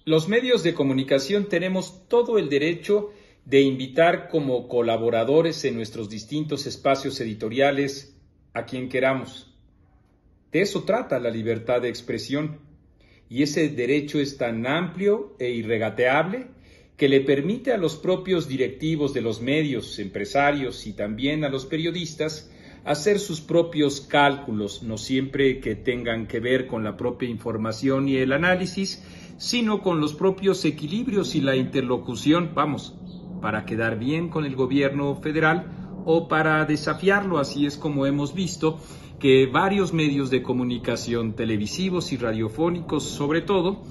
Los medios de comunicación tenemos todo el derecho de invitar como colaboradores en nuestros distintos espacios editoriales a quien queramos. De eso trata la libertad de expresión, y ese derecho es tan amplio e irregateable que le permite a los propios directivos de los medios, empresarios y también a los periodistas hacer sus propios cálculos, no siempre que tengan que ver con la propia información y el análisis, sino con los propios equilibrios y la interlocución, para quedar bien con el gobierno federal o para desafiarlo. Así es como hemos visto que varios medios de comunicación televisivos y radiofónicos, sobre todo,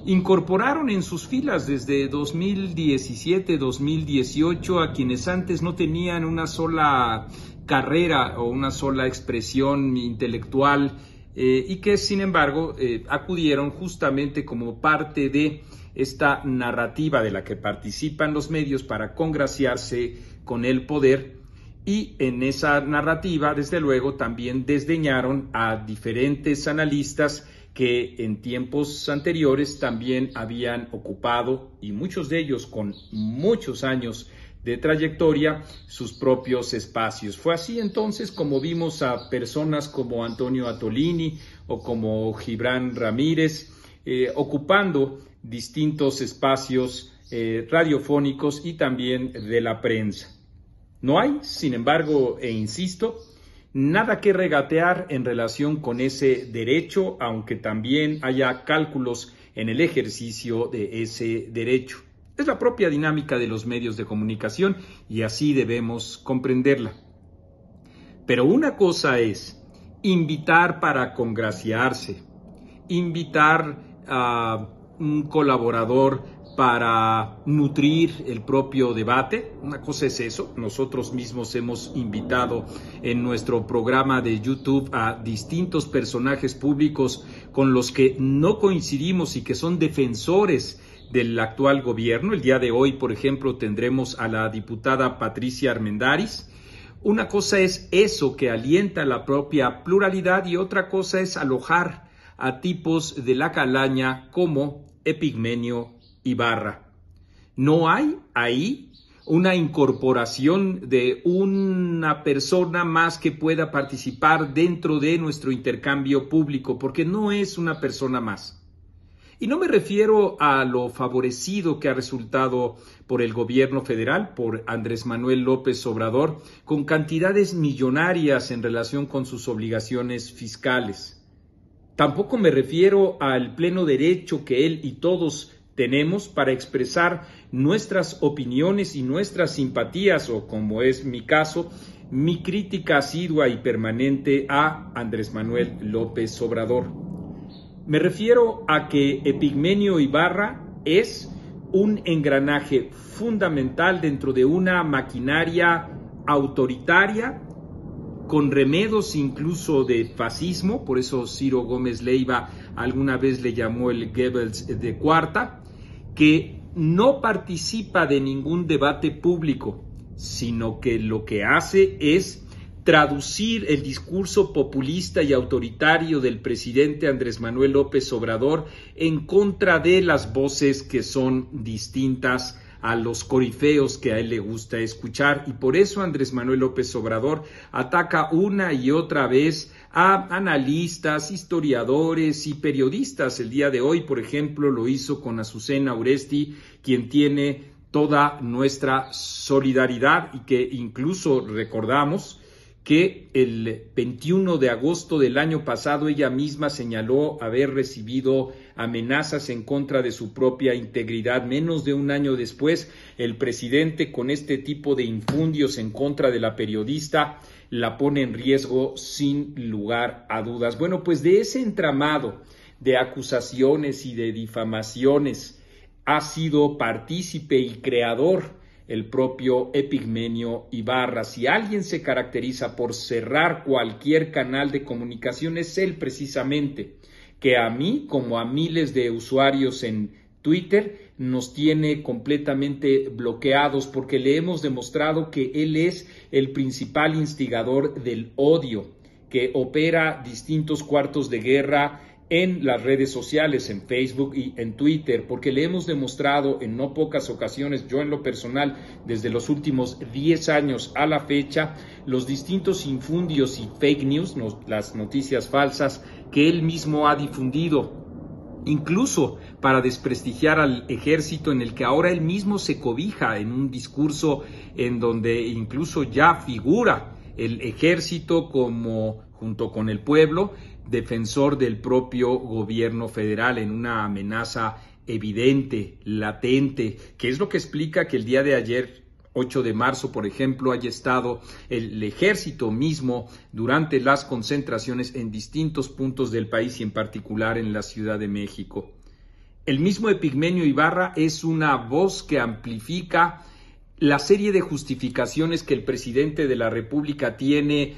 incorporaron en sus filas desde 2017-2018 a quienes antes no tenían una sola carrera o una sola expresión intelectual y que sin embargo acudieron justamente como parte de esta narrativa de la que participan los medios para congraciarse con el poder. Y en esa narrativa, desde luego, también desdeñaron a diferentes analistas que en tiempos anteriores también habían ocupado, y muchos de ellos con muchos años de trayectoria, sus propios espacios. Fue así entonces como vimos a personas como Antonio Atolini o como Gibran Ramírez ocupando distintos espacios radiofónicos y también de la prensa. No hay, sin embargo, e insisto, nada que regatear en relación con ese derecho, aunque también haya cálculos en el ejercicio de ese derecho. Es la propia dinámica de los medios de comunicación y así debemos comprenderla. Pero una cosa es invitar para congraciarse, invitar a un colaborador para nutrir el propio debate. Una cosa es eso. Nosotros mismos hemos invitado en nuestro programa de YouTube a distintos personajes públicos con los que no coincidimos y que son defensores del actual gobierno. El día de hoy, por ejemplo, tendremos a la diputada Patricia Armendáriz. Una cosa es eso que alienta la propia pluralidad y otra cosa es alojar a tipos de la calaña como Epigmenio Ibarra. No hay ahí una incorporación de una persona más que pueda participar dentro de nuestro intercambio público, porque no es una persona más. Y no me refiero a lo favorecido que ha resultado por el gobierno federal, por Andrés Manuel López Obrador, con cantidades millonarias en relación con sus obligaciones fiscales. Tampoco me refiero al pleno derecho que él y todos tenemos para expresar nuestras opiniones y nuestras simpatías, o como es mi caso, mi crítica asidua y permanente a Andrés Manuel López Obrador. Me refiero a que Epigmenio Ibarra es un engranaje fundamental dentro de una maquinaria autoritaria con remedos incluso de fascismo. Por eso Ciro Gómez Leiva alguna vez le llamó el Goebbels de cuarta, que no participa de ningún debate público, sino que lo que hace es traducir el discurso populista y autoritario del presidente Andrés Manuel López Obrador en contra de las voces que son distintas a los corifeos que a él le gusta escuchar. Y por eso Andrés Manuel López Obrador ataca una y otra vez a analistas, historiadores y periodistas. El día de hoy, por ejemplo, lo hizo con Azucena Uresti, quien tiene toda nuestra solidaridad y que incluso recordamos que el 21 de agosto del año pasado ella misma señaló haber recibido amenazas en contra de su propia integridad. Menos de un año después, el presidente, con este tipo de infundios en contra de la periodista, la pone en riesgo sin lugar a dudas. Bueno, pues de ese entramado de acusaciones y de difamaciones ha sido partícipe y creador el propio Epigmenio Ibarra. Si alguien se caracteriza por cerrar cualquier canal de comunicación, es él precisamente, que a mí, como a miles de usuarios en Twitter, nos tiene completamente bloqueados porque le hemos demostrado que él es el principal instigador del odio, que opera distintos cuartos de guerra en las redes sociales, en Facebook y en Twitter, porque le hemos demostrado en no pocas ocasiones, yo en lo personal, desde los últimos 10 años a la fecha, los distintos infundios y fake news, las noticias falsas que él mismo ha difundido, incluso para desprestigiar al ejército, en el que ahora él mismo se cobija en un discurso en donde incluso ya figura el ejército como, junto con el pueblo, defensor del propio gobierno federal, en una amenaza evidente, latente, que es lo que explica que el día de ayer, 8 de marzo, por ejemplo, haya estado el ejército mismo durante las concentraciones en distintos puntos del país y en particular en la Ciudad de México. El mismo Epigmenio Ibarra es una voz que amplifica la serie de justificaciones que el presidente de la República tiene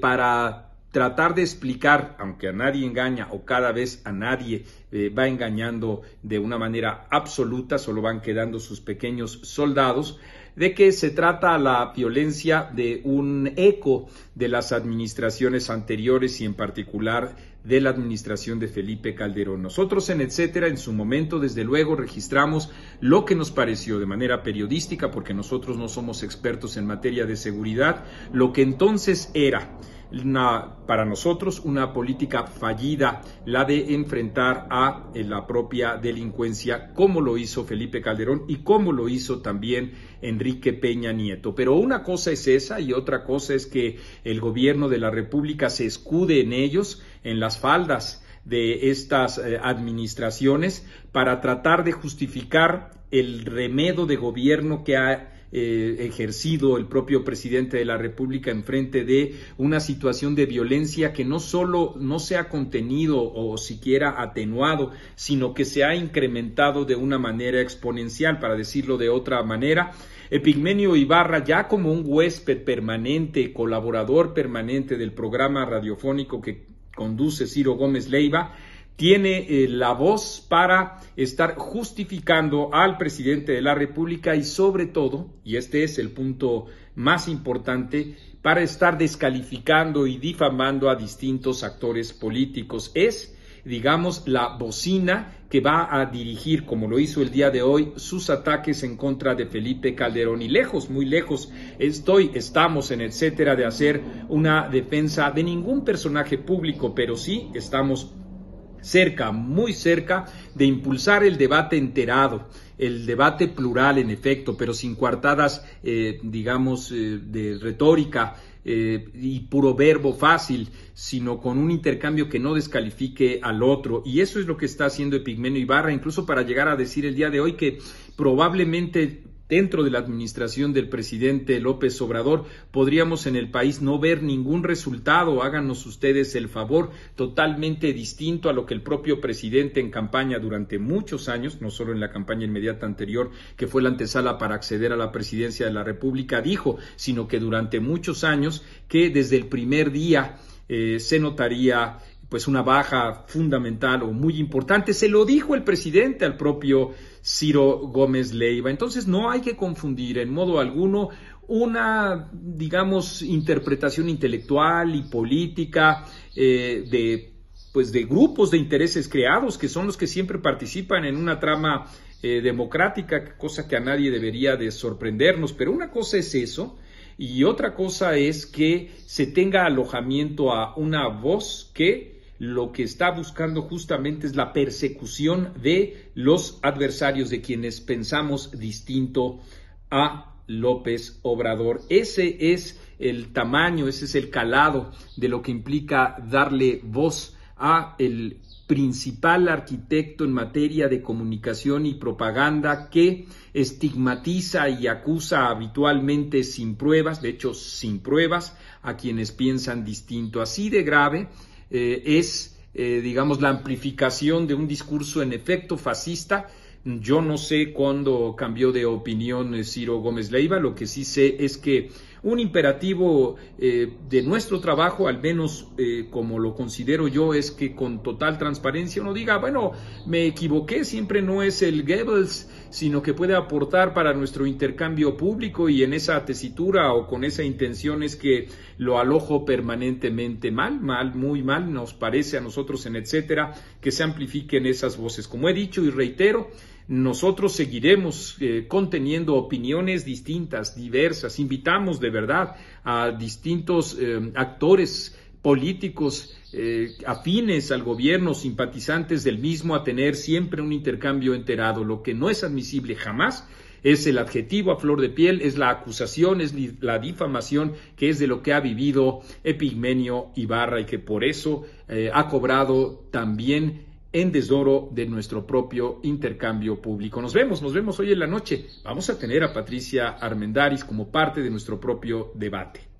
para tratar de explicar, aunque a nadie engaña o cada vez a nadie va engañando de una manera absoluta, solo van quedando sus pequeños soldados, de que se trata la violencia de un eco de las administraciones anteriores y en particular de la administración de Felipe Calderón. Nosotros en Etcétera, en su momento, desde luego, registramos lo que nos pareció de manera periodística, porque nosotros no somos expertos en materia de seguridad, lo que entonces era para nosotros una política fallida, la de enfrentar a la propia delincuencia, como lo hizo Felipe Calderón y como lo hizo también Enrique Peña Nieto. Pero una cosa es esa y otra cosa es que el gobierno de la República se escude en ellos, en las faldas de estas administraciones, para tratar de justificar el remedo de gobierno que ha ejercido el propio presidente de la República en frente de una situación de violencia que no solo no se ha contenido o siquiera atenuado, sino que se ha incrementado de una manera exponencial, para decirlo de otra manera. Epigmenio Ibarra, ya como un huésped permanente, colaborador permanente del programa radiofónico que conduce Ciro Gómez Leiva, tiene la voz para estar justificando al presidente de la República y sobre todo, y este es el punto más importante, para estar descalificando y difamando a distintos actores políticos. Es, digamos, la bocina que va a dirigir, como lo hizo el día de hoy, sus ataques en contra de Felipe Calderón. Y lejos, muy lejos, estamos en Etcétera de hacer una defensa de ningún personaje público, pero sí estamos cerca, muy cerca, de impulsar el debate enterado, el debate plural en efecto, pero sin coartadas, de retórica y puro verbo fácil, sino con un intercambio que no descalifique al otro. Y eso es lo que está haciendo Epigmenio Ibarra, incluso para llegar a decir el día de hoy que probablemente dentro de la administración del presidente López Obrador podríamos en el país no ver ningún resultado, háganos ustedes el favor, totalmente distinto a lo que el propio presidente en campaña durante muchos años, no solo en la campaña inmediata anterior, que fue la antesala para acceder a la presidencia de la República, dijo, sino que durante muchos años que desde el primer día se notaría pues una baja fundamental o muy importante. Se lo dijo el presidente al propio Ciro Gómez Leiva. Entonces no hay que confundir en modo alguno una, interpretación intelectual y política de grupos de intereses creados, que son los que siempre participan en una trama democrática, cosa que a nadie debería de sorprendernos. Pero una cosa es eso, y otra cosa es que se tenga alojamiento a una voz que lo que está buscando justamente es la persecución de los adversarios, de quienes pensamos distinto a López Obrador. Ese es el tamaño, ese es el calado de lo que implica darle voz a el principal arquitecto en materia de comunicación y propaganda, que estigmatiza y acusa habitualmente sin pruebas, de hecho sin pruebas, a quienes piensan distinto. Así de grave es la amplificación de un discurso en efecto fascista. Yo no sé cuándo cambió de opinión Ciro Gómez Leiva. Lo que sí sé es que un imperativo de nuestro trabajo, al menos como lo considero yo, es que con total transparencia uno diga, bueno, me equivoqué, siempre no es el Goebbels, sino que puede aportar para nuestro intercambio público, y en esa tesitura o con esa intención es que lo alojo permanentemente mal, muy mal, nos parece a nosotros en etcétera, que se amplifiquen esas voces. Como he dicho y reitero, nosotros seguiremos conteniendo opiniones distintas, diversas. Invitamos de verdad a distintos actores políticos afines al gobierno, simpatizantes del mismo, a tener siempre un intercambio enterado. Lo que no es admisible jamás es el adjetivo a flor de piel, es la acusación, es la difamación, que es de lo que ha vivido Epigmenio Ibarra y que por eso ha cobrado también en desdoro de nuestro propio intercambio público. Nos vemos hoy en la noche. Vamos a tener a Patricia Armendáriz como parte de nuestro propio debate.